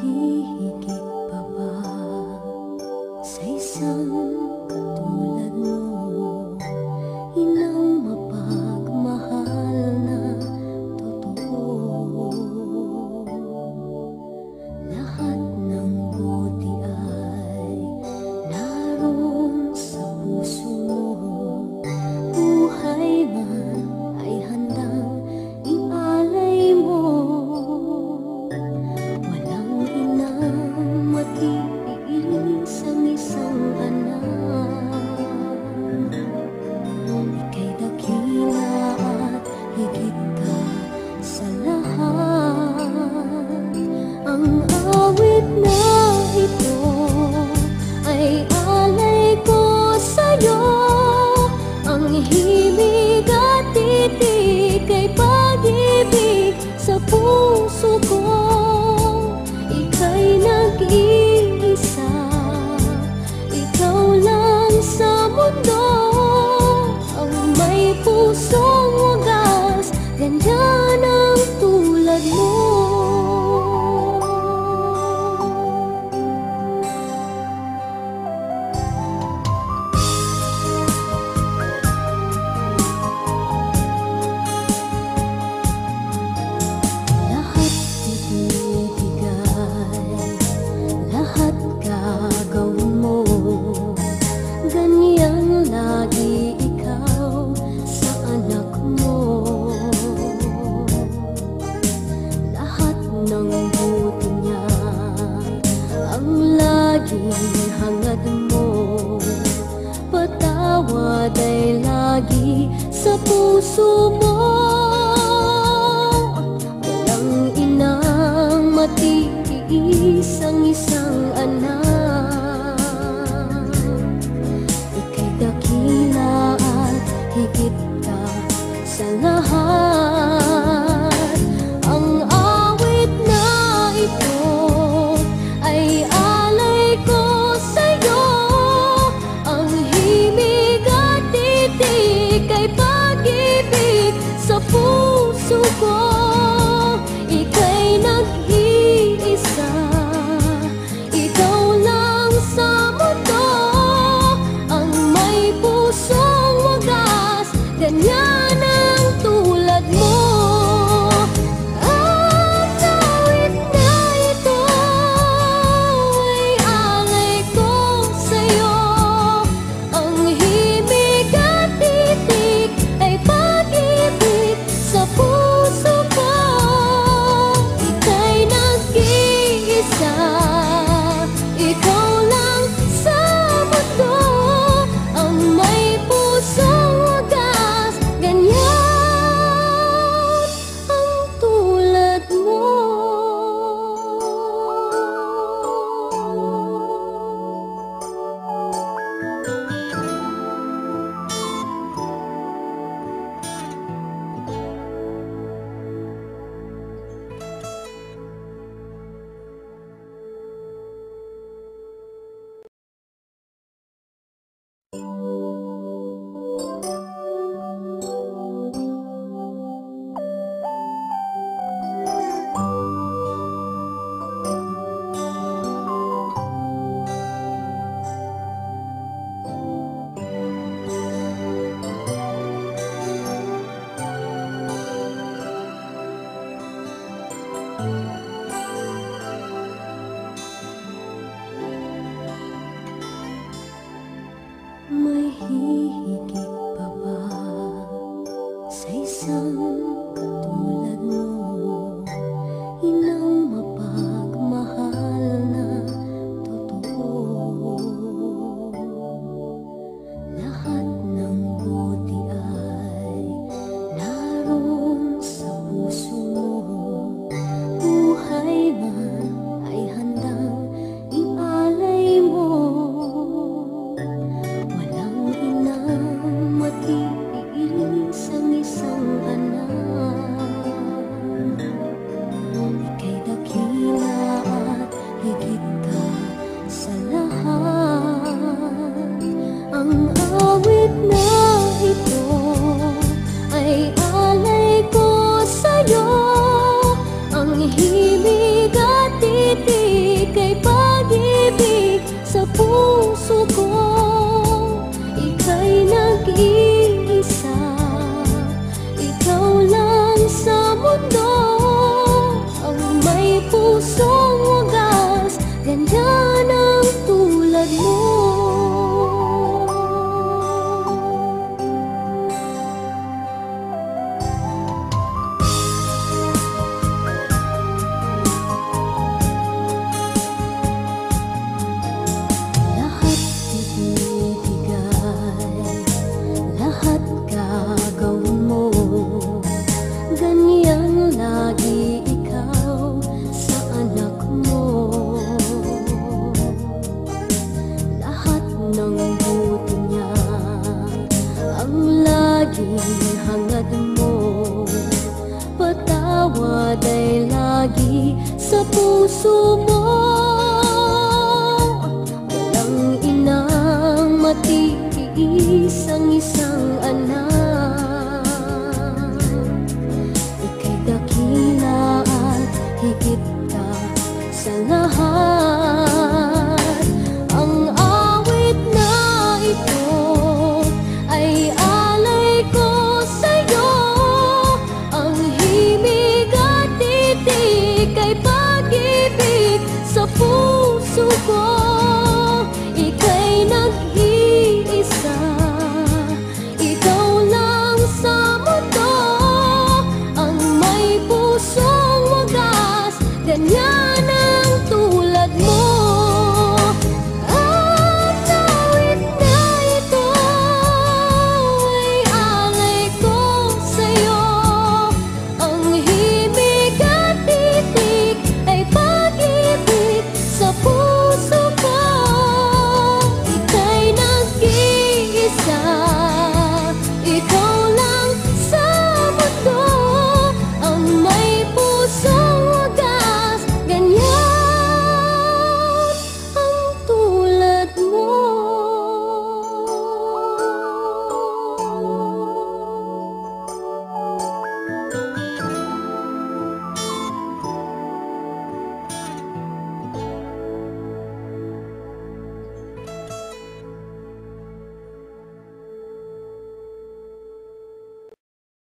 hihigit pa ba sa isang katulad mo? Inang mapagmahal na totoo. Lahat ng buti ay naroon sa puso mo. Buhay man ay handang ialay mo. Walang inang matiis ang isang anak. Ika'y dakila at higit ka sa lahat. Ang awit na ito ay alay ko sa'yo. Ang himig at titik ay pag-ibig sa puso ko. Ika'y nag-iisa, ikaw lang sa mundo. Ang may pusong wagas, ganyan ang tulad mo. Lahat ibibigay, lahat gagawin mo. Ganyan lagi ikaw sa anak mo. Lahat ng buti niya ang laging hangad mo. Patawad ay lagi sa puso mo. Walang inang matiis ang isang anak. Ika'y dakila at higit ka sa lahat. Ang awit na ito ay alay ko sa'yo. Ang himig at titik ay pag-ibig sa puso ko. Ika'y nag-iisa, ikaw lang sa mundo. Ang may pusong wagas, ganyan ang tulad mo. Ang awit na ito ay alay ko sa'yo. Ang himig at titik ay pag-ibig sa puso ko. Ika'y nag-iisa, ikaw lang sa mundo. Ang may pusong wagas, ganyan ang tulad mo. May hihigit pa ba sa isang katulad mo? Inang mapagmahal na totoo. Lahat ng buti ay naroon sa puso mo. Buhay man ay handang ialay mo. Walang inang sa puso mo. Walang inang matitiis ang isang anak. Ika'y dakila at higit ka sa lahat. Ang awit na ito ay alay ko sa'yo. Ang himig at titik ay pag-ibig sa puso ko. Ika'y nag-iisa, ikaw lang sa mundo, ang may pusong wagas, ganyan.